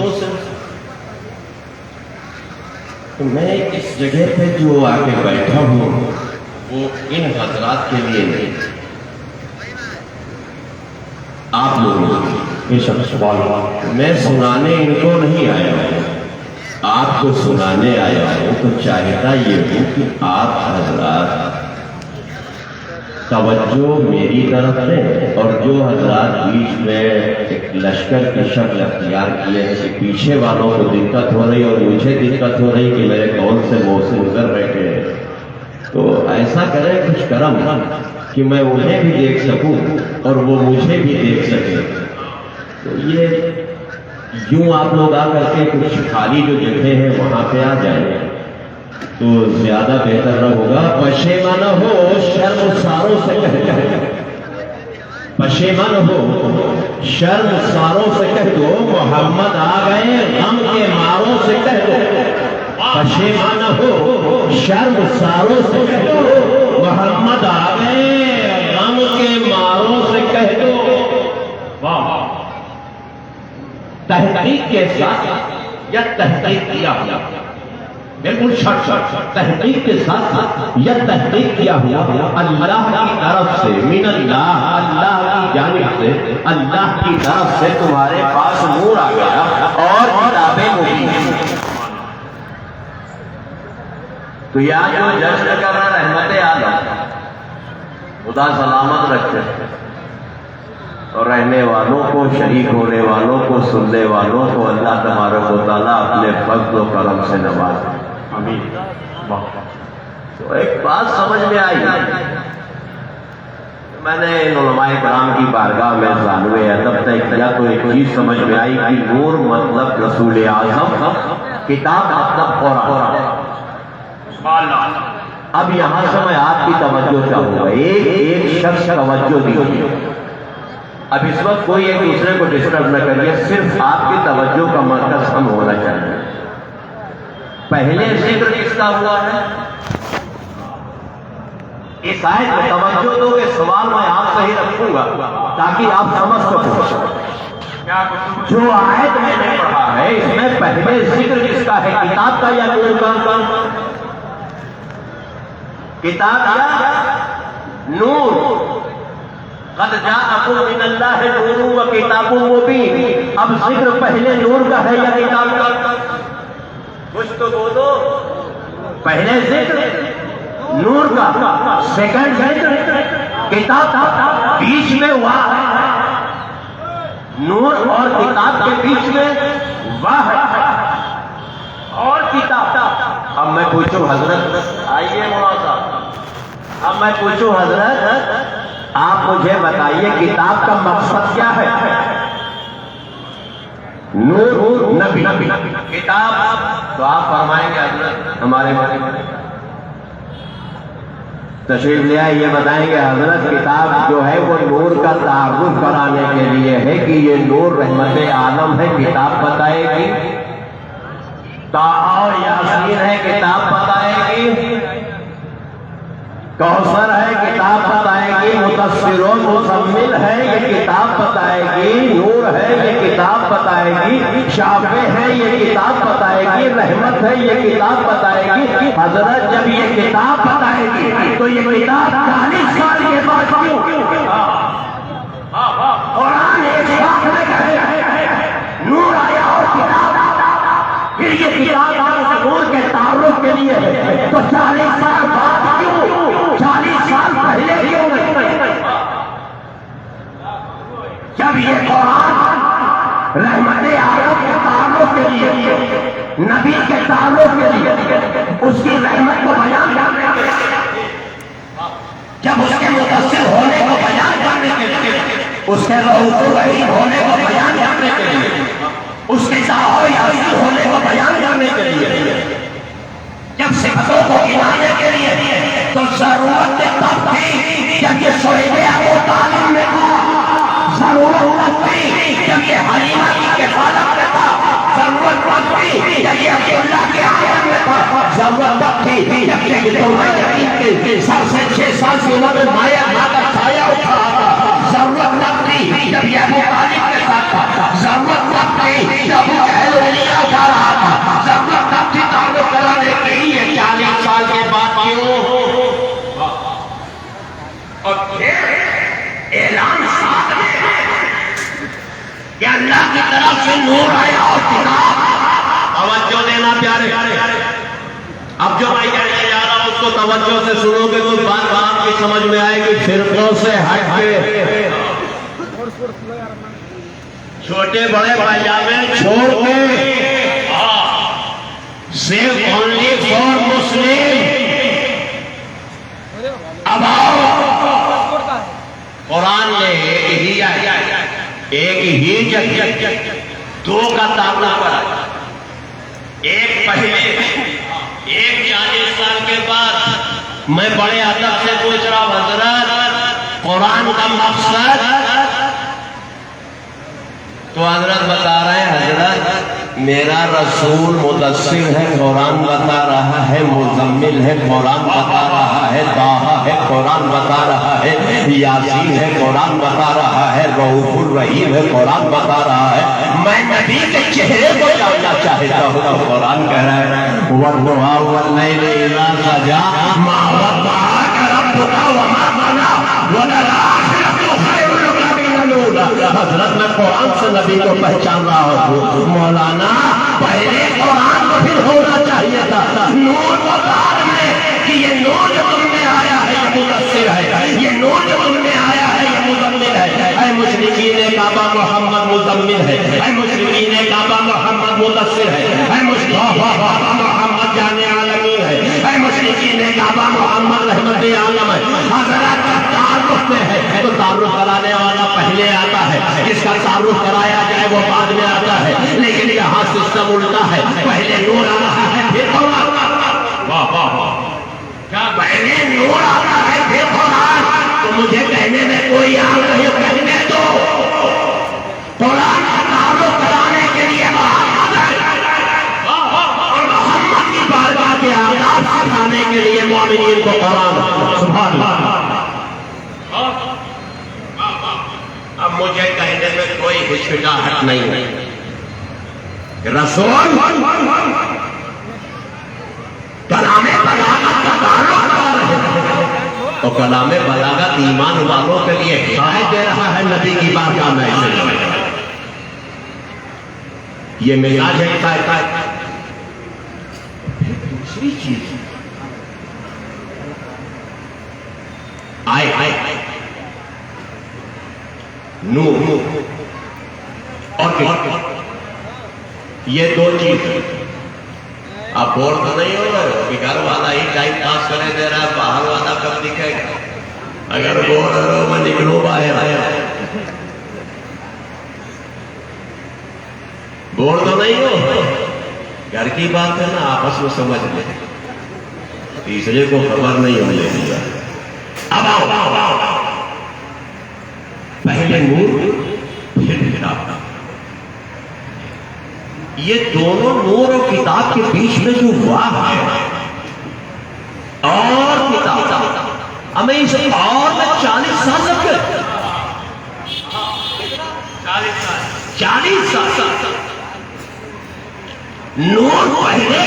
فرشتوں سے. تو میں اس جگہ پہ جو آ کے بیٹھا ہوں وہ ان حضرات کے لیے نہیں، آپ لوگوں کے لیے. میں سنانے ان کو نہیں آیا ہوں، آپ کو سنانے آیا ہوں. تو چاہتا یہ ہوں کہ آپ حضرات توجہ میری طرف دیں، اور جو حضرات بیچ میں ایک لشکر کی شکل اختیار کیے ہیں کہ پیچھے والوں کو دقت ہو رہی اور مجھے دقت ہو رہی کہ میرے کون سے منہ سے گزر بیٹھے ہیں، تو ایسا کریں کچھ کرم کہ میں انہیں بھی دیکھ سکوں اور وہ مجھے بھی دیکھ سکیں. تو یہ یوں آپ لوگ آ کر کے کچھ خالی جو جگہ ہیں وہاں پہ آ جائیں تو زیادہ بہتر نہ ہوگا. پشیمانہ ہو شرم ساروں سے کہہ، پشیمانہ ہو شرم ساروں سے کہہ دو، محمد آ گئے غم کے ماروں سے کہہ دو. پشیمانہ ہو شرم ساروں سے کہہ دو، محمد آ گئے غم کے ماروں سے کہہ دو. تحقیق کے ساتھ یا تحقیق کیا ہوا، بالکل شرط تحقیق کے ساتھ یا تحقیق کیا ہوا اللہ کی طرف سے، من اللہ، اللہ کی جانب سے، اللہ کی طرف سے تمہارے پاس نور آ گیا اور کتابیں مبین. تو یہاں جو جشن کر رہا رحمت عالم خدا سلامت رکھے، اور رہنے والوں کو، شریک ہونے والوں کو، سننے والوں کو اللہ تبارک و تعالیٰ اپنے فضل و کرم سے نوازے. آمین. تو ایک بات سمجھ میں آئی، میں نے علماء کرام کی بارگاہ میں ثانوی ادب طے کیا تو ایک چیز سمجھ میں آئی کہ نور مطلب رسول اعظم، کتاب مطلب قرآن. اب یہاں سے میں آپ کی توجہ چاہوں گا، ایک شخص توجہ دیجیے. اب اس وقت کوئی ایک دوسرے کو ڈسٹرب نہ کریے، صرف آپ کی توجہ کا مرکز ہم ہونا چاہیے. پہلے ذکر کس کا ہوا ہے؟ اس آیت میں توجہ دو کہ سوال میں آپ سے ہی رکھوں گا تاکہ آپ سمجھ سکو. جو آیت میں نے پڑھا ہے اس میں پہلے ذکر کس کا ہے؟ کتاب کا یا نور کا؟ کتاب یا نور؟ قد جاءکم من اللہ نور و کتاب مبین. اب ذکر پہلے نور کا ہے یا کتاب کا؟ کچھ تو بولو. پہلے ذکر نور کا، سیکنڈ ذکر کتاب کا، بیچ میں واہ. نور اور کتاب کے بیچ میں واہ اور کتاب. اب میں پوچھوں حضرت، آئیے مولانا صاحب، اب میں پوچھوں حضرت آپ مجھے بتائیے کتاب کا مقصد کیا ہے؟ نور نبی، کتاب. تو آپ فرمائیں گے حضرت ہمارے بارے میں تشریف لے آئے، یہ بتائیں گے حضرت کتاب جو ہے وہ نور کا تعارف کرانے کے لیے ہے کہ یہ نور رحمت عالم ہے، کتاب بتائے گی. اور یاسین ہے، کتاب بتائے گی. کوثر ہے، کتاب بتائے گی. مدثر و مزمل ہے، یہ کتاب بتائے گی. نور ہے، یہ کتاب بتائے گی. شافع ہے، یہ کتاب بتائے گی. رحمت ہے، یہ کتاب بتائے گی. حضرت جب یہ کتاب بتائے گی تو یہ کتاب 40 سال کے بعد کیوں؟ قرآن ایک بات میں کہے نور آیا اور کتاب، پھر یہ کتاب نور کے تعارف کے لیے ہے تو 40 سال بعد کیوں؟ 40 سال پہلے کیوں نہیں؟ جب یہ قرآن رحمت عالم کے تعارف کے لیے، نبی کے تعارف کے لیے، اس کی رحمت کو بیان کرنے کے لیے، جب اس کے متصل ہونے کو بیان کرنے کے لیے، اس کے رؤوف الرحیم ہونے کو بیان کرنے کے لیے، اس کے ظاہر یاسین ہونے کو بیان کرنے کے لیے، جب صفتوں کو گنانے کے لیے تو ضرورت تب تھی جب یہ شعیب ابو طالب میں تھا. ضرورت تھی جب یہ حلیمہ کی کفالت میں تھا. ضرورت تھی جب یہ عبداللہ کے عالم میں تھا. ضرورت تھی جب یہ سر سے 6 سال کی عمر میں مایا ماں کا سایہ اٹھا تھا. ضرورت تھی جب یہ ابو طالب کے ساتھ تھا. ضرورت تھی جب ابو جہل یہ نور ہے اور کتاب. توجہ دینا پیارے. اب جو میں کہنے جا رہا ہوں اس کو توجہ سے سنو گے تو بات آپ کی سمجھ میں آئے گی. فرقوں سے ہٹ کے چھوٹے بڑے پائجامے چھوڑ کے صرف اونلی فار مسلم. اب آؤ قرآن نے ایک ہی جگہ دو کا تعلق کرا. ایک پہلے ایک 40 سال کے بعد. میں بڑے ادب سے پوچھ رہا ہوں حضرت قرآن کا مقصد تو حضرت بتا رہے ہیں حضرت میرا رسول مدثر ہے قرآن بتا رہا ہے, مزمل ہے قرآن بتا رہا ہے, طٰہٰ ہے قرآن بتا رہا ہے, یاسین ہے قرآن بتا رہا ہے, رؤوف الرحیم ہے قرآن بتا رہا ہے. میں نبی کے چہرے کو جاننا چاہتا ہوں تو قرآن کہہ رہا ہے وَالضُّحَىٰ وَاللَّيْلِ إِذَا سَجَىٰ مَا وَدَّعَكَ رَبُّكَ وَمَا قَلَىٰ وَلَلْآخِرَةُ خَيْرٌ لَكَ مِنَ الْأُولَىٰ. حضرت میں قرآن سے نبی کو پہچان رہا ہوں. مولانا پہلے قرآن کو پھر ہونا چاہیے تھا. نور کو بعد میں کہ یہ نور جو تم میں آیا ہے یہ مدثر ہے, یہ نور جو تم میں آیا ہے یہ مزمل ہے. اے مشرکین کعبہ محمد مزمل ہے, اے مشرکین کعبہ محمد مدثر ہے, اے مشرکین کعبہ محمد جان عالمین ہے, اے مشرکین کعبہ محمد رحمت عالم ہے. حضرت کا تعارف میں ہے تو تعارف کرانے والا پہلے آتا ہے, جس کا تعارف کرایا جائے وہ بعد میں آتا ہے. لیکن یہاں سسٹم الٹا ہے, پہلے نور آ رہا ہے پھر قرآن. کیا پہلے نور آتا ہے پھر قرآن؟ تو مجھے کہنے میں کوئی آگ نہیں, کہنے دو قرآن کا تعارف کرانے کے لیے محمد ہے اور محمد کی بارگاہ کے آداب سکھانے کے لیے مومنین کو قرآن. سبحان اللہ. اب مجھے کہنے میں کوئی ہچکچاہٹ نہیں ہے. رسول کلام بلاغت کا تعارف کرا رہے ہیں اور کلام بلاغت ایمان والوں کے لیے ہدایت دے رہا ہے. نبی کی بارگاہ میں یہ معراج ہے. دوسری چیز آئے نور اور یہ دو چیز. آپ بور تو نہیں ہو رہے ہو کہ گھر والا ہی ٹائم پاس کرے دے رہا ہے, باہر والا کب دکھے گا. اگر بور ہو میں نکلوں باہر, بور تو نہیں ہو. گھر کی بات ہے نا, آپس میں سمجھ لیں, تیسرے کو خبر نہیں ہونے دیا. اب آؤ پہلے نور پھر کتاب. یہ دونوں نور اور کتاب کے بیچ میں جو واہ ہے اور کتاب, ہمیں اسے اور میں 40 سال لگ گئے. 40 سال نور پہلے,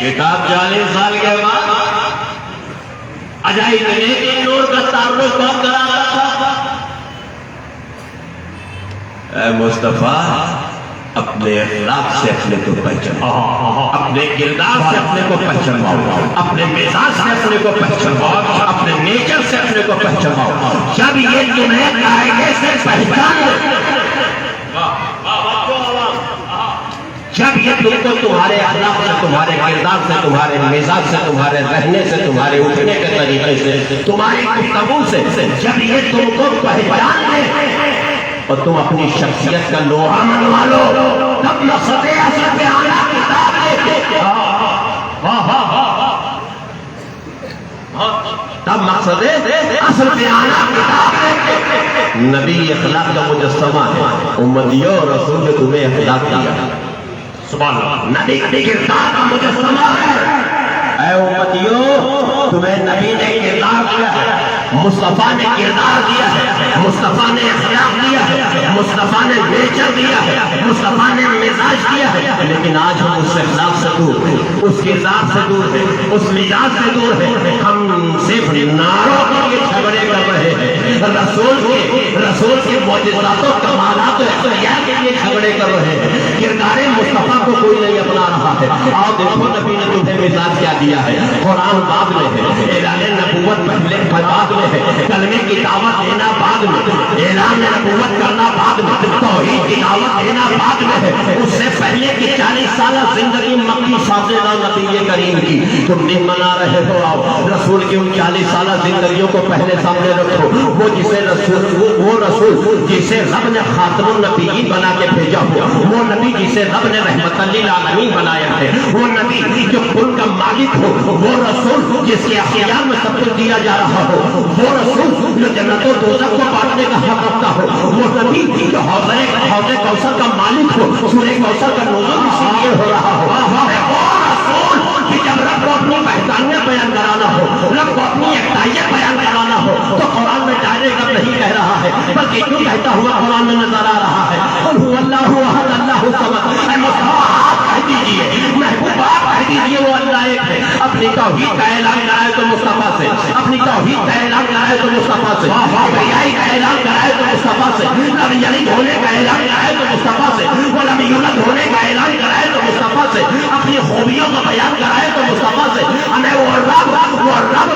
کتاب 40 سال کے بعد. عجائب ہے کہ نور کا تعارف کب کرا رہا تھا. اے مصطفیٰ اپنے اخلاق سے اپنے کو پہچانو, اپنے کردار سے اپنے کو پہچانو, اپنے مزاج سے اپنے کو پہچانو, اپنے نیچر سے اپنے کو پہچانو. جب یہ تمہیں قاعدے سے پہچان لو, جب یہ تم کو تمہارے اخلاق سے, تمہارے کردار سے, تمہارے مزاج سے, تمہارے رہنے سے, تمہارے اٹھنے کے طریقے سے, تمہاری گفتگو سے, جب یہ تم کو پہچان لے اور تم اپنی شخصیت کا لوہا منوا لو, تب مقصد اصل پہ آنا کتاب لے کے, تب مقصد اصل پہ آنا کتاب لے کے. نبی اخلاق کا مجسمہ ہے. امتیوں رسول نے تمہیں اخلاق دیا. سبحان اللہ. نبی کردار کا مجسمہ ہے. اے امتیوں تمہیں نبی نے کردار دیا ہے, مصطفیٰ نے کردار دیا ہے, مصطفیٰ نے اخلاق دیا ہے, مصطفیٰ نے نیچر دیا ہے, مصطفیٰ نے مزاج دیا ہے. لیکن آج ہم اس اخلاق سے دور ہیں, اس کردار سے دور ہیں, اس مزاج سے دور ہیں. ہم صرف نعروں کے لیے جھگڑے کر رہے ہیں. رسول کے رسول کے معجزات و کمالات و اختیار کے لیے جھگڑے کر رہے ہیں. کردار مصطفیٰ کو کوئی نہیں اپنا رہا ہے. آؤ دیکھو نبی نے تمہیں مزاج کیا دیا ہے. قرآن بعد میں ہے, اعلان نبوت پہلے بعد میں ہے, کلمے کی دعوت دینا بعد میں, اعلان نبوت کرنا بعد میں, توحید کی دعوت دینا بعد میں ہے. اس سے پہلے کی 40 سالہ زندگی مکی فاضلہ نبی کریم کی تم دن منا رہے ہو. آؤ رسول کی ان 40 سالہ زندگیوں کو پہلے سامنے رکھو. وہ رسول جسے رب نے خاتم النبیین بنا کے بھیجا ہو, وہ نبی جسے رب نے رحمت للعالمین بنایا ہے, وہ نبی جو کل کا مالک ہو, وہ رسول جس کے اختیار میں سب کچھ دیا جا رہا ہو, وہ رسول جو جنت و دوزخ کو بانٹنے کا حق رکھتا ہو, وہ نبی جو حوض کوثر کا مالک ہو, سورہ کوثر کا نزول اسی لیے ہو رہا ہو. وہ رسول کہ جب رب کو اپنی وحدانیت بیان کرانا ہو, رب کو اپنی یکتائیت بیان کرانا ہو, تو قرآن میں ڈائریکٹ رب نہیں کہہ رہا ہے, بلکہ کیوں کہتا ہوا قرآن میں نظر آ رہا ہے. قل هو اللہ احد اللہ الصمد. اے مصطفیٰ کہہ دیجیے, محبوبہ کہہ دیجیے وہ اللہ ایک ہے. اپنی توحید کا اعلان کرائے تو مصطفیٰ سے, اپنی توحید کا اعلان کرائے تو مصطفیٰ سے, بھیائی کا اعلان کرائے تو مصطفیٰ سے, لم یلد ہونے کا اعلان کرائے تو مصطفیٰ سے, ولم یولد ہونے کا اعلان کرائے تو مصطفیٰ سے, اپنی خوبیوں کا بیان کرائے تو مصطفیٰ سے. ہمیں وہ رب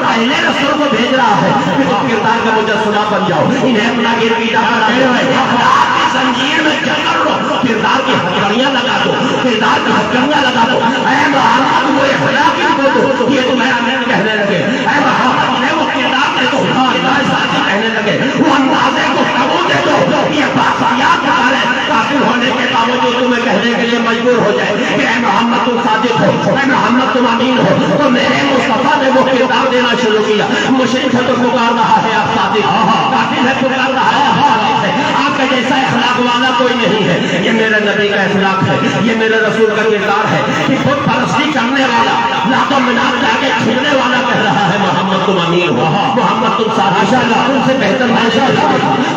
پہلے رسول کو بھیج رہا ہے کہ تم کردار کا مجسمہ بن جاؤ, انہیں اپنا گرویدہ بنا زنجیر میں جکڑ لو, کردار کی ہتھکڑیاں لگا دو, کردار کی ہتھکڑیاں لگا دو. اے محمد وہ اخلاقی کو دو, یہ تمہیں امین کہنے لگے. اے محمد نے وہ کردار دے دو, ساتھی کہنے لگے. وہ اندازے کو قبول دے دو, یہ باقیات کرے قابل ہونے کے باوجود تمہیں کہنے کے لیے مجبور ہو جائے کہ اے محمد تم صادق ہو, اے محمد تم امین ہو. تو میرے مصطفیٰ نے وہ کردار دینا شروع کیا. مشرک ہے تو پکار رہا ہے آپ صادق, کافر ہے پکار رہا ہے آپ صادق ہے. آپ کا جیسا اخلاق والا کوئی نہیں ہے. یہ میرے نبی کا اخلاق ہے, یہ میرے رسول کا کردار ہے کہ خود پرستی کرنے والا, لاتوں منار جا کے کھیلنے والا کہہ رہا ہے محمد تم امیر ہو, محمد تم صادق ہو, تم سے بہتر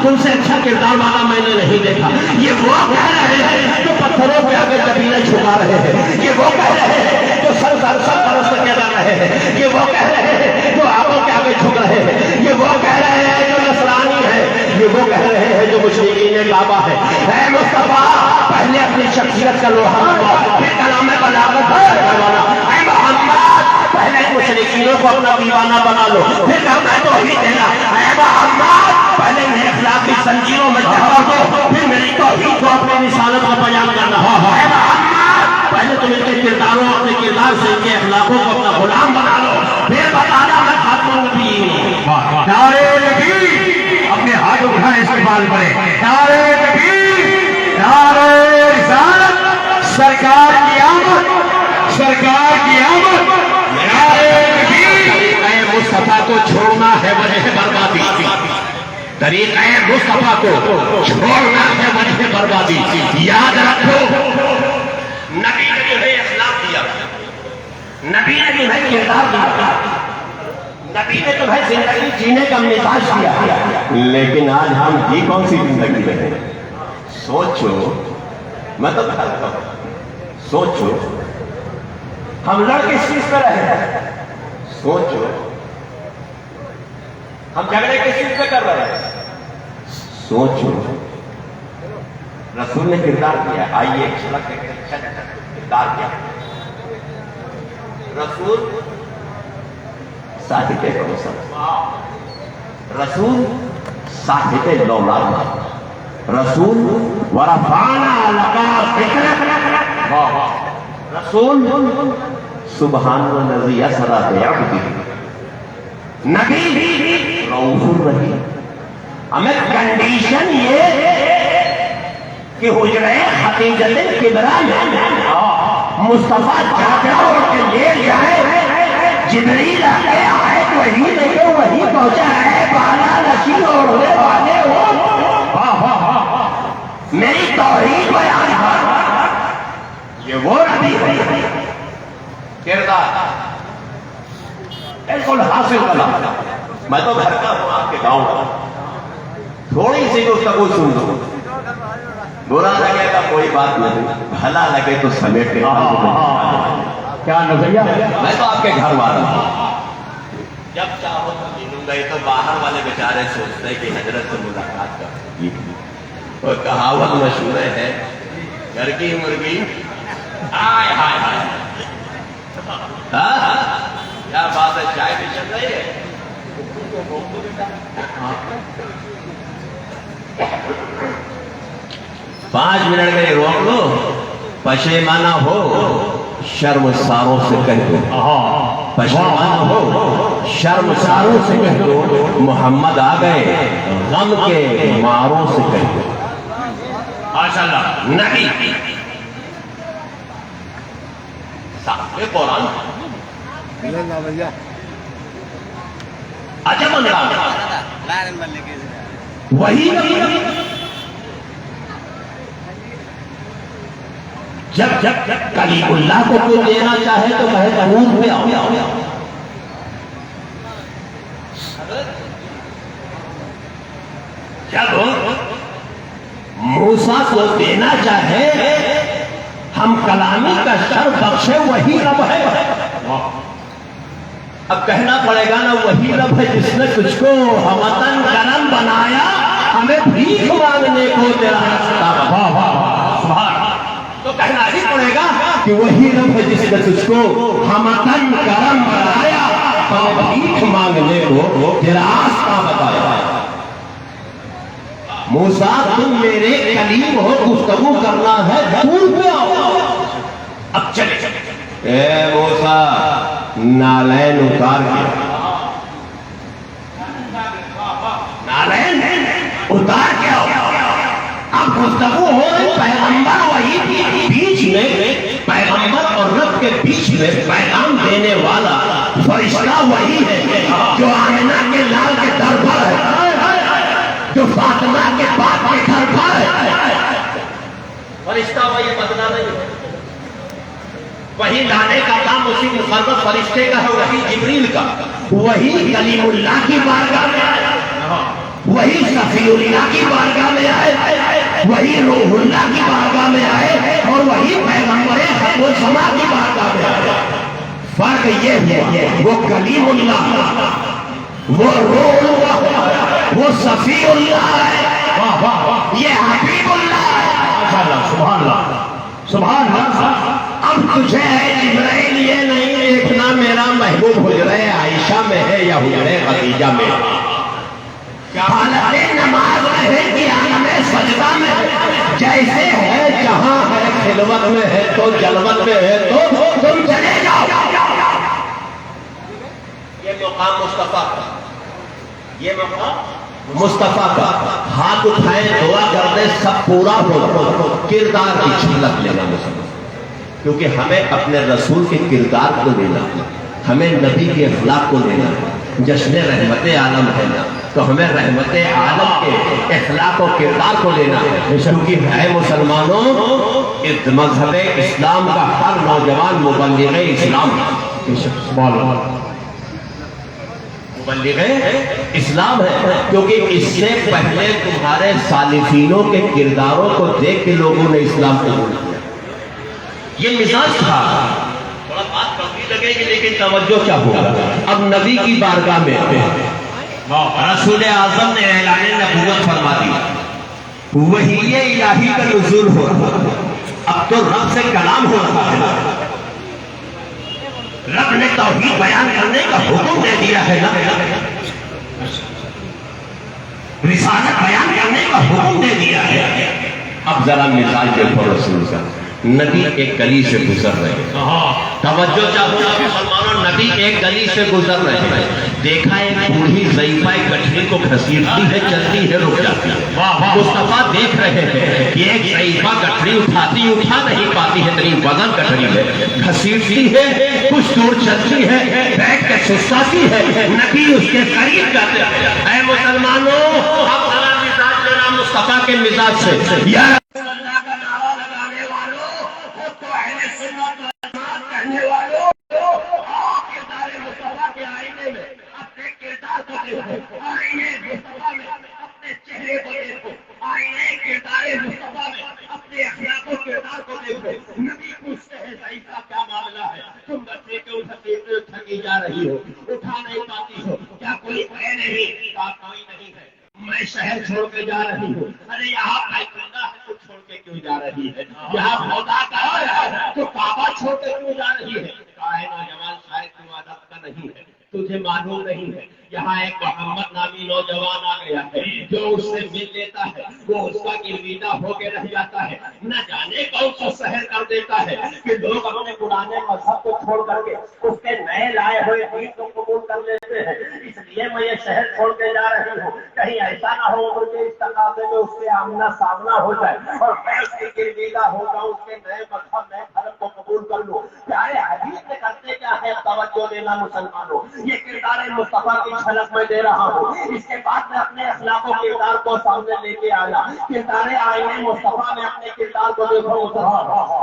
تم سے اچھا کردار والا میں نے نہیں دیکھا. یہ وہ کہہ رہے ہیں جو پتھروں پہ آگے زمینیں چھپا رہے ہیں, یہ وہ کہہ رہے ہیں جو سر پرست کیا جا رہے ہیں, یہ وہ کہہ رہے ہیں جو آگوں کے آگے جھک رہے ہیں, یہ وہ کہہ رہے ہیں جو نصرانی ہے, یہ وہ کہہ رہے ہیں جو مشرکین کعبہ ہے. اے مصطفیٰ پہلے اپنی شخصیت کا لوہا بنوانا, پھر کلام بلاغت کروانا. اے محمد پہلے مشرکینوں کو اپنا دیوانہ بنا لو, پھر کلام توحید دینا. اے محمد پہلے میرے اخلاق کی زنجیروں میں جکڑ دو, پھر میری توحید کو اپنے رسالت کا بیان کرنا. اے محمد پہلے تم ان کے کرداروں, اپنے کردار سے ان کے اخلاقوں کو اپنا غلام بنا لو, پھر بتانا میں خاتم النبیین ہوں. نعرے تکبیر, اپنے ہاتھ اٹھائیں استقبال کریں. نعرے تکبیر, نعرے رسالت, سرکار کی آمد, سرکار کی آمد. نعرے تکبیر. طریقہ مصطفیٰ کو چھوڑنا ہے وجہ بربادی, طریقہ مصطفیٰ کو چھوڑنا ہے وجہ بربادی. یاد رکھو نبی نے تمہیں اخلاق دیا, نبی نے تمہیں کردار دیا, نبی نے تمہیں زندگی جینے کا مزاج دیا, لیکن آج ہم جی کون سی زندگی میں ہیں؟ سوچو, میں تو کہتا ہوں سوچو, ہم لڑ کس چیز پہ رہے, سوچو, ہم جھگڑے کس چیز پہ کر رہے ہیں, سوچو. رسول نے کردار کیا, آئیے ایک جھلک دیکھتے ہیں کردار کیا. رسول صادق کوثر, رسول صاحب لولاد, رسول ورفعنا لك ذکرک, رسول سبحان الذی اسری بعبدہ, نبی رؤوف الرحیم. ہمیں کنڈیشن یہ کہ حجرہ خدیجۃ الکبریٰ میں مصطفیٰ جاگرا اڑ کے لے جائے, جبریل آگے آئے وہی نہیں وہی پہنچا ہے, بالا نشین اڑنے والے ہو, میری توحید بیان کر. یہ وہ نبی ہے کردار بالکل حاصل کرنا. میں تو گھر کا ہوں, آپ کے گاؤں کا, تھوڑی سی گفتگو سن دو, برا لگے گا کوئی بات نہیں, بھلا لگے تو سمیٹ کے کیا نظریہ ہے؟ میں تو آپ کے گھر والا ہوں, جب چاہو تو ملوں گئے تو باہر والے بیچارے سوچتے ہیں کہ حضرت سے ملاقات کر اور کہاوت مشہور ہے گھر کی مرغی آئے ہائے ہائے کیا بات ہے چائے بھی چل رہی ہے 5 منٹ کے لیے روک لو پشیمانہ ہو شرم ساروں سے کہہ دو پشیمانہ ہو شرم ساروں سے کہہ دو محمد آ گئے غم کے ماروں سے کہہ دو ماشاءاللہ نہیں صاحب قرآن عجب انداز وہی جب کلیم اللہ کو کوئی دینا چاہے تو کہے ضرور پہ آؤ جب موسیٰ کو دینا چاہے ہم کلامی کا شرف بخشے وہی رب ہے اب کہنا پڑے گا نا وہی رب ہے جس نے تجھ کو ہمتن کرم بنایا ہمیں بھیک مانگنے کو تیرا راستہ تو کہنا ہی پڑے گا کہ وہی رب ہے جس نے تجھ کو ہمتن کرم بنایا ہمیں بھیک مانگنے کو تیرا راستہ بتایا موسیٰ تم میرے کلیم ہو گفتگو کرنا ہے دور پہ آؤ اب چلے اے موسیٰ نالین اتار کے نالین اتار کے آؤ اب گفتگو ہو رہی پیغمبر وہی بیچ میں پیغمبر اور رب کے بیچ میں پیغام دینے والا فرشتہ وہی ہے جو آمنہ کے لال کے در پر ہے جو فاطمہ کے باپ کے گھر پر ہے فرشتہ وہی بدلا نہیں ہے وہی لانے کا کام اسی مقرر فرشتے کا ہے وہی جبریل کا وہی کلیم اللہ کی بارگاہ میں آئے وہی صفی اللہ کی بارگاہ میں آئے وہی روح اللہ کی بارگاہ میں آئے اور وہی پیغمبر حق و سما کی بارگاہ میں آئے فرق یہ ہے وہ کلیم اللہ وہ روح اللہ وہ صفی اللہ ہے یہ حبیب اللہ ہے سبحان اللہ سبحان اللہ اب تجھے جبرائیل یہ نہیں دیکھنا میرا محبوب حجرہ عائشہ میں ہے یا حجرہ خدیجہ میں حالت نماز میں ہے کہ عالم سجدہ میں جیسے ہے جہاں ہے خلوت میں ہے تو جلوت میں ہے تو تم چلے جاؤ یہ مقام مصطفیٰ کا یہ مقام مصطفیٰ کا ہاتھ اٹھائیں دعا کر دے سب پورا ہو کردار کی جھلک لینا مسلمان کیونکہ ہمیں اپنے رسول کے کردار کو لینا ہمیں نبی کے اخلاق کو لینا جشن رحمت عالم ہے نا تو ہمیں رحمت عالم کے اخلاق و کردار کو لینا ہے کیونکہ ہے مسلمانوں مذہب اسلام کا ہر نوجوان مبلغ اسلام مبلغ اسلام ہے کیونکہ اس سے پہلے تمہارے سالفینوں کے کرداروں کو دیکھ کے لوگوں نے اسلام قبول کیا یہ مزاج تھا تھوڑا بات کمپلی لگے گی لیکن توجہ کیا ہوگا اب نبی کی بارگاہ میں رسول اعظم نے اعلان نبوت فرما دی وحی الہی کا نزول ہو رہا اب تو رب سے کلام ہو رہا ہے رب نے توحید بیان کرنے کا حکم دے دیا ہے رسالت بیان کرنے کا حکم دے دیا ہے اب ذرا مثال دیکھو رسول کا نبی ایک گلی سے گزر رہے ہیں توجہ چاہو مسلمانوں نبی ایک گلی سے گزر رہے ہیں دیکھا ایک بوڑھی ضعیفہ گٹھڑی کو گھسیٹتی ہے چلتی ہے رک جاتی ہے مصطفیٰ دیکھ رہے ہیں کہ ایک ضعیفہ گٹھڑی اٹھا نہیں پاتی ہے تری وزن گٹھڑی ہے گھسیٹتی ہے کچھ دور چلتی ہے بیٹھ کے سستی ہے نبی اس کے قریب جاتے ہیں اے مسلمانوں اب ذرا مزاج لینا مصطفیٰ کے مزاج سے یا اپنے اخلاق و کردار کو دیکھو نبی پوچھتے ہیں ضعیفہ کیا معاملہ ہے؟ تم بچے کو تھکی جا رہی ہو، اٹھا نہیں پاتی ہو، کیا کوئی ہے نہیں؟ کہا کوئی نہیں ہے، میں شہر چھوڑ کے جا رہی ہوں۔ ارے یہاں بیت اللہ ہے تو چھوڑ کے کیوں جا رہی ہے؟ یہاں خدا کا ہے تو کعبہ چھوڑ کے کیوں جا رہی ہے؟ کہا ہے نوجوان شاید تم ادب کا نہیں ہے، تجھے معلوم نہیں ہے، یہاں ایک محمد نامی نوجوان آ گیا ہے، جو اس سے مل لیتا ہے وہ اس کا گرویدہ ہو کے رہ جاتا ہے، نہ جانے کون سا شہر کر دیتا ہے کہ لوگ اپنے پرانے مذہب کو چھوڑ کر کے اس کے نئے لائے ہوئے دین کو قبول کر لیتے ہیں۔ اس لیے میں یہ شہر چھوڑ کے جا رہی ہوں، کہیں ایسا نہ ہو مجھے اس تقاضے میں اس سے آمنا سامنا ہو جائے اور میں اس کی گرویدہ ہو جاؤں، اس کے نئے مذہب نئے دھرم کو قبول کر لوں۔ پیارے حدیث میں کرتے کیا ہے؟ توجہ دینا مسلمانوں، یہ کردار مصطفیٰ کی جھلک میں دے رہا ہوں، اس کے بعد میں اپنے اخلاق و کردار کو سامنے لے کے آیا۔ کردار آئینے مصطفیٰ میں اپنے کردار کو دیکھو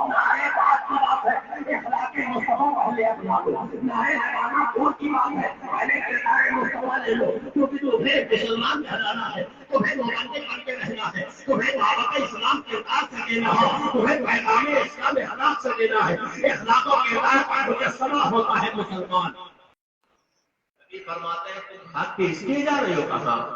نارے بات کی بات ہے، اخلاق مصطفیٰ پہلے اپنا لو، نارے لگانا دور کی بات ہے، پہلے کردار مصطفیٰ لے لو، کیونکہ تمہیں مسلمان کہلانا ہے، تمہیں مبلغ بن کے رہنا ہے، تمہیں دعوت اسلام کردار سے دینا ہے، تمہیں پیغام اسلام حالات سے دینا ہے، اخلاق و کردار کا مجسمہ ہوتا ہے مسلمان۔ فرماتے ہیں تم بھاگ کے اس لیے جا رہی ہو؟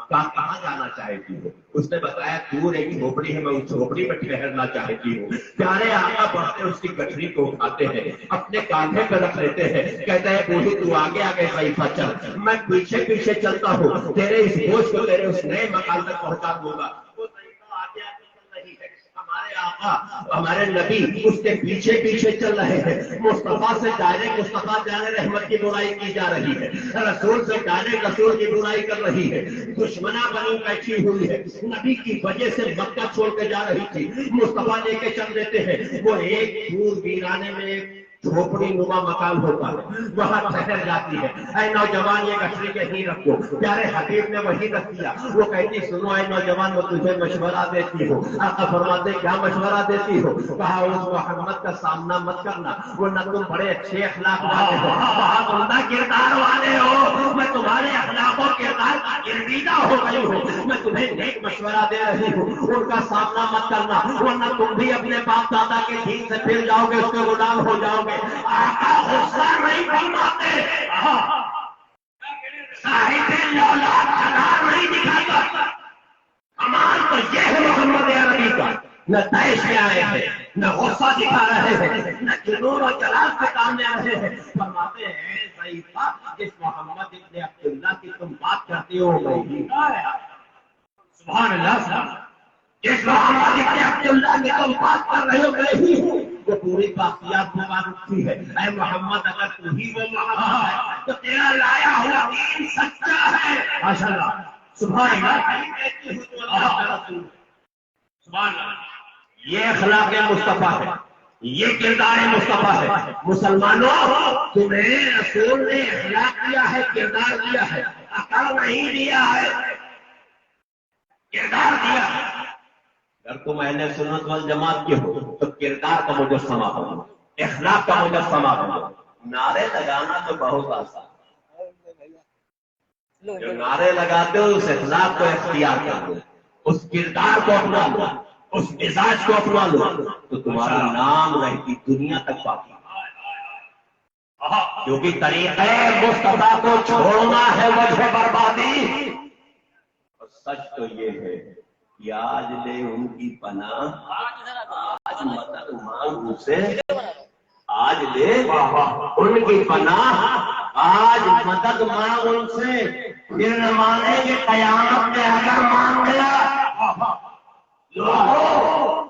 کہاں جانا چاہتی ہو؟ اس نے بتایا دور ایک جھوپڑی ہے، میں اس جھوپڑی میں ٹھہرنا چاہتی ہوں۔ پیارے آقا بڑھتے اس کی گٹھری کو اٹھاتے ہیں، اپنے کاندھے پہ رکھ لیتے ہیں، کہتے ہیں بوڑھی تو آگے آگے ضعیفہ چل، میں پیچھے پیچھے چلتا ہوں، تیرے اس بوجھ کو تیرے اس نئے مقام تک پہنچا دوں گا۔ وہ ضعیفہ آگے آگے چل رہی ہے، ہمارے آقا ہمارے نبی اس کے پیچھے پیچھے چل رہے ہیں۔ مصطفیٰ سے ڈائریکٹ مصطفیٰ جانے رحمت کی برائی کی جا رہی ہے، رسول سے ڈائریکٹ رسول کی برائی کر رہی ہے، دشمنا بنی بیٹھی ہوئی ہے، نبی کی وجہ سے مکہ چھوڑ کے جا رہی تھی، مصطفیٰ لے کے چل دیتے ہیں۔ وہ ایک دور ویرانے میں ایک جھوپڑی نما مکان ہوتا ہے، وہاں ٹھہر جاتی ہے۔ اے نوجوان یہ گٹھری کہیں رکھو، پیارے حبیب نے وہی رکھ دیا۔ وہ کہتی سنو اے نوجوان میں تجھے مشورہ دیتی ہوں۔ آقا فرماتے کیا مشورہ دیتی ہو؟ کہا اس محمد کا سامنا مت کرنا، وہ نہ تم بڑے اچھے اخلاق والے ہو، بہت عمدہ کردار والے ہو، میں تمہارے اخلاق و کردار کا گرویدہ ہو گئی ہوں، میں تمہیں نیک مشورہ دے رہی ہوں، ان کا سامنا مت کرنا ورنہ تم بھی اپنے باپ دادا کے دین سے پھر جاؤ گے، اس کے غلام ہو جاؤ گے۔ آقا غصہ نہیں فرماتے، صاحب اولاد قرار نہیں دکھاتا۔ کمال تو یہ ہے محمد عربی کا، نہ طیش میں آئے ہیں، نہ غصہ دکھا رہے ہیں، نہ جنون و جلال سے کام لے رہے ہیں۔ فرماتے ہیں ضعیفہ جس محمد ابن عبداللہ کی تم بات کرتے ہو گئی، سبحان اللہ، جس محمد ابن عبداللہ کی تم بات کر رہے ہو گئی، وہ پوری باقیات میں بات اٹھتی ہے۔ اے محمد اگر تو ہی وہ محمد ہے تو تیرا لایا ہوا دین سچا ہے۔ ماشاء اللہ، سبحان اللہ، سبحان اللہ، یہ اخلاق مصطفیٰ ہے، یہ کردار مصطفیٰ ہے۔ مسلمانوں تمہیں رسول نے اخلاق دیا ہے، کردار دیا ہے، عقل نہیں دیا ہے، کردار دیا ہے۔ اگر تم اہل سنت والجماعت کے ہو تو کردار کا مجسمہ بنو، اخلاق کا مجسمہ بنو۔ نعرے لگانا تو بہت آسان ہے، جو نعرے لگاتے ہو اس اخلاق کو اختیار کر لو، اس کردار کو اپنا لو، اس مزاج کو اپنا لو تو تمہارا نام رہتی دنیا تک باقی۔ کیونکہ طریقہ مصطفیٰ کو چھوڑنا ہے وجہ بربادی۔ اور سچ تو یہ ہے کہ آج لے ان کی پناہ، آج مدد مانگ ان سے، آج لے ان کی پناہ، آج مدد مانگ ان سے، پھر نہ مانیں گے قیامت میں اگر مان گیا۔ لوگوں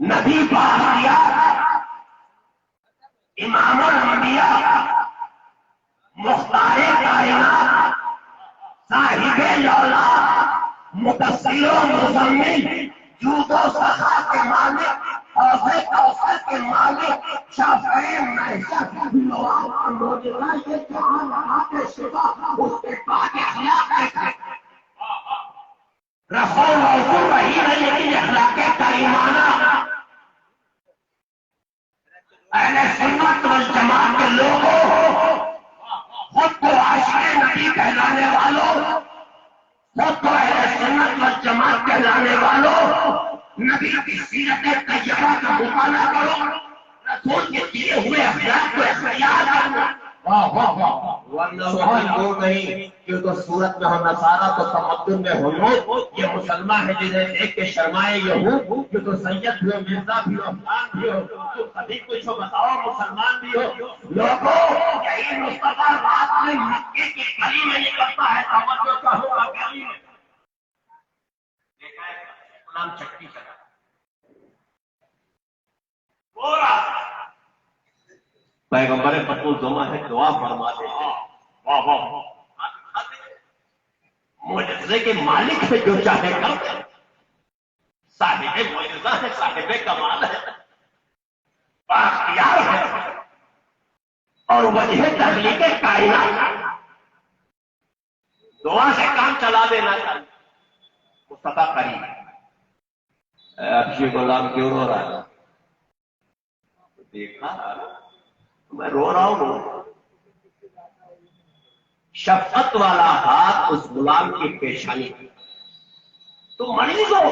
نبی پاکیا، امام الانبیاء، مختار کائنات، صاحب اولاد، مدثر و مزمل، جود و سخا کے مالک، حوض کوثر کے مالک، شافعی معشر، نواب موجودہ، یہ جہاں وہاں کے شفا، اس کے پاک اخلاق دیکھیں۔ رسول موضوع وہی ہے لیکن اخلاق کریمانہ۔ اہل سنت والجماعت کے لوگوں، خود کو عاشق نبی کہلانے والوں، خود کو اہل سنت والجماعت کہلانے والوں، نبی کی سیرت طیبہ کا مطالعہ کرو، رسول کے دیے ہوئے اخلاق کو اختیار کرنا. واہ واہ واہ. ورنہ وہ نہیں کہ تو صورت میں ہو نصارہ تو تمدن میں ہو لوگ، یہ مسلمان ہے جنہیں دیکھ کے شرمائے یہود کہ تو سید بھی ہو، مرزا بھی ہو، افغان بھی ہو، تو سبھی کچھ ہو، بتاؤ مسلمان بھی ہو. لوگوں یہی مصطفیٰ رات میں مکے کی گلی میں نکلتا ہے، توجہ کہو گلی میں. دیکھا ہے غلام چٹی چلا پورا پیغمبر پتو زما ہے دعا فرماتے ہیں. واہ واہ. معجزے کے مالک سے جو چاہے کر دے، صاحب معجزہ ہے، صاحب کمال ہے، بااختیار ہے اور وجہ تخلیق کائنات. دعا سے کام چلا دینا چاہیے. مصطفیٰ کریم ابشی غلام کیوں رو رہا ہے؟ دیکھا میں رو رہا ہوں. شفقت والا ہاتھ اس غلام کی پیشانی کی. تم مریض ہو،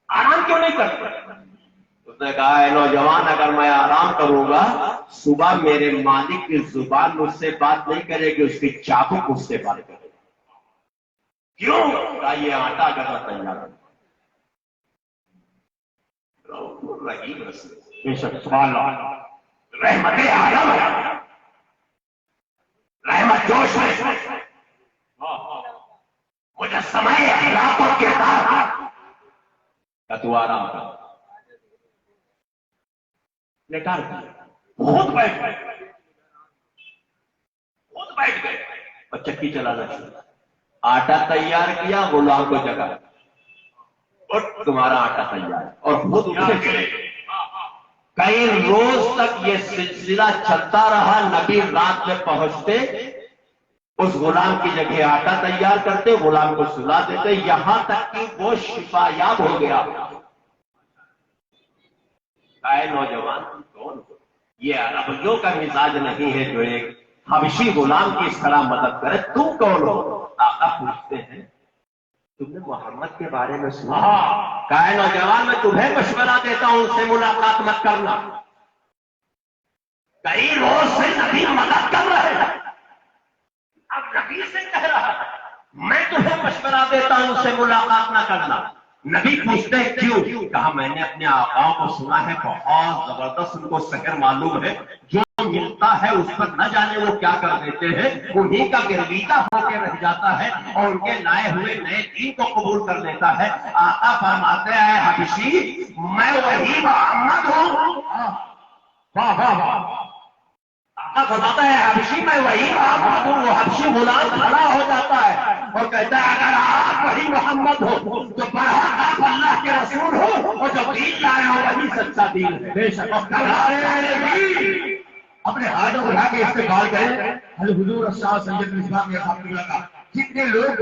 آرام کیوں نہیں کرتے؟ اس نے کہا اے نوجوان، اگر میں آرام کروں گا صبح میرے مالک کی زبان مجھ سے بات نہیں کرے گی، اس کی چابک مجھ سے بات کرے گی. کیوں؟ کہا یہ آٹا کرنا تیار ہے. رحیم رسول بے شک سبحان اللہ. رحمت عالم ہے، رحمت جوش ہے، مجسمہ اخلاق و کردار. کہ تو آرام کر. لیٹار کیا خود بیٹھ گئے، خود بیٹھ گئے. اور چکی چلانا شروع. آٹا تیار کیا، غلام کو جگہ اور تمہارا آٹا تیار، اور خود اٹھے چلے. کئی روز تک یہ سلسلہ چلتا رہا. نبی رات میں پہنچتے، اس غلام کی جگہ آٹا تیار کرتے، غلام کو سلا دیتے، یہاں تک کہ وہ شفا یاب ہو گیا. اے نوجوان کون؟ یہ عربیوں کا مزاج نہیں ہے جو ایک حبشی غلام کی اس طرح مدد کرے. تم کون ہو؟ آقا پوچھتے ہیں تم نے محمد کے بارے میں سنا؟ کہا نوجوان میں تمہیں مشورہ دیتا ہوں ان سے ملاقات مت کرنا. کئی روز سے نبی مدد کر رہے ہیں، اب نبی سے کہہ رہا ہے میں تمہیں مشورہ دیتا ہوں ان سے ملاقات نہ کرنا. نبی پوچھتے ہیں کیوں؟ کہا میں نے اپنے آقاؤں کو سنا ہے بہت زبردست ان کو سحر معلوم ہے، جو ملتا ہے اس پر نہ جانے وہ کیا کر دیتے ہیں، انہیں کا گرویدہ ہو کے رہ جاتا ہے اور ان کے لائے ہوئے نئے دین کو قبول کر لیتا ہے. آقا فرماتے ہیں حبشی میں وہی محمد ہوں. واہ واہ واہ. آقا فرماتا ہے حبشی میں وہی محمد ہوں. وہ حبشی غلام کھڑا ہو جاتا ہے اور کہتا ہے اگر آپ وہی محمد ہو تو برحق آپ اللہ کے رسول ہو اور جو دین لائے ہو وہی سچا دین ہے. بے شک. اپنے ہاتھوں اٹھا کے استقبال کریں حضور الشاہ سید مصباح میاں صاحب کا. جتنے لوگ